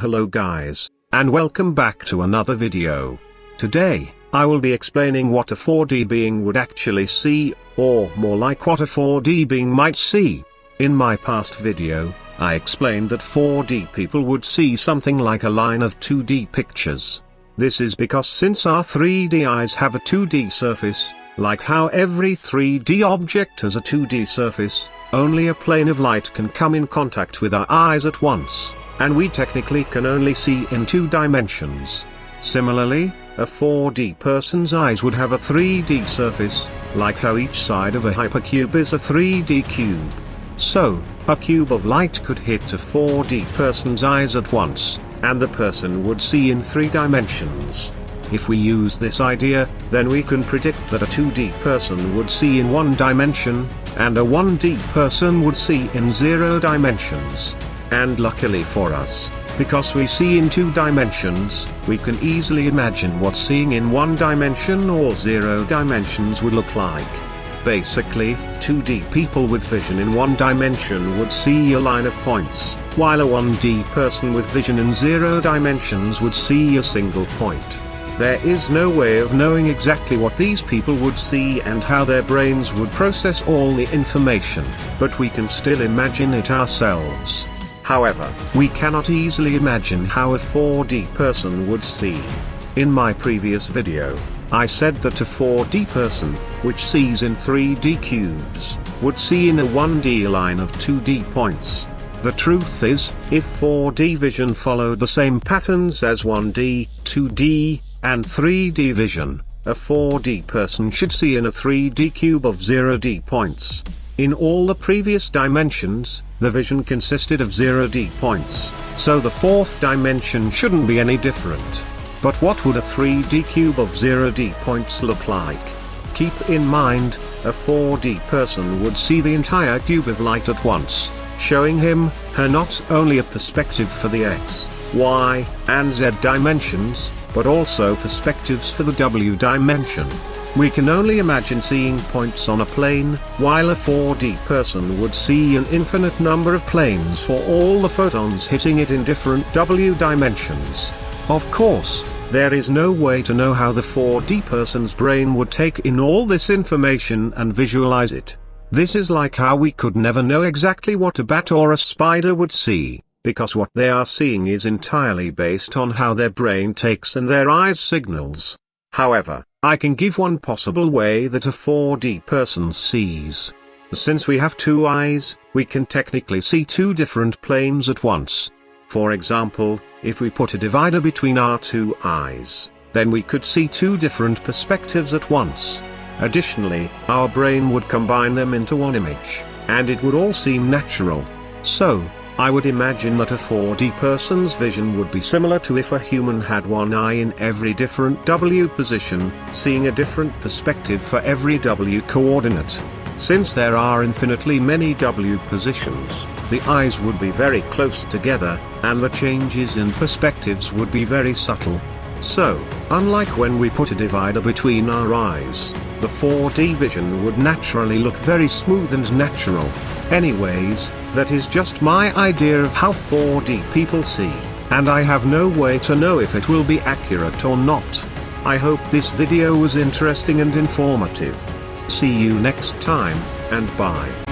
Hello guys, and welcome back to another video. Today, I will be explaining what a 4D being would actually see, or more like what a 4D being might see. In my past video, I explained that 4D people would see something like a line of 2D pictures. This is because since our 3D eyes have a 2D surface, like how every 3D object has a 2D surface, only a plane of light can come in contact with our eyes at once, and we technically can only see in 2 dimensions. Similarly, a 4D person's eyes would have a 3D surface, like how each side of a hypercube is a 3D cube. So, a cube of light could hit a 4D person's eyes at once, and the person would see in 3 dimensions. If we use this idea, then we can predict that a 2D person would see in 1 dimension, and a 1D person would see in 0 dimensions. And luckily for us, because we see in 2 dimensions, we can easily imagine what seeing in 1 dimension or 0 dimensions would look like. Basically, 2D people with vision in 1 dimension would see a line of points, while a 1D person with vision in 0 dimensions would see a single point. There is no way of knowing exactly what these people would see and how their brains would process all the information, but we can still imagine it ourselves. However, we cannot easily imagine how a 4D person would see. In my previous video, I said that a 4D person, which sees in 3D cubes, would see in a 1D line of 2D points. The truth is, if 4D vision followed the same patterns as 1D, 2D, and 3D vision, a 4D person should see in a 3D cube of 0D points. In all the previous dimensions, the vision consisted of 0D points, so the 4th dimension shouldn't be any different. But what would a 3D cube of 0D points look like? Keep in mind, a 4D person would see the entire cube of light at once, showing her not only a perspective for the X, Y, and Z dimensions, but also perspectives for the W dimension. We can only imagine seeing points on a plane, while a 4D person would see an infinite number of planes for all the photons hitting it in different W dimensions. Of course, there is no way to know how the 4D person's brain would take in all this information and visualize it. This is like how we could never know exactly what a bat or a spider would see, because what they are seeing is entirely based on how their brain takes in their eyes' signals. However, I can give one possible way that a 4D person sees. Since we have 2 eyes, we can technically see 2 different planes at once. For example, if we put a divider between our 2 eyes, then we could see 2 different perspectives at once. Additionally, our brain would combine them into one image, and it would all seem natural. So, I would imagine that a 4D person's vision would be similar to if a human had 1 eye in every different W position, seeing a different perspective for every W coordinate. Since there are infinitely many W positions, the eyes would be very close together, and the changes in perspectives would be very subtle. So, unlike when we put a divider between our eyes, the 4D vision would naturally look very smooth and natural. Anyways, that is just my idea of how 4D people see, and I have no way to know if it will be accurate or not. I hope this video was interesting and informative. See you next time, and bye.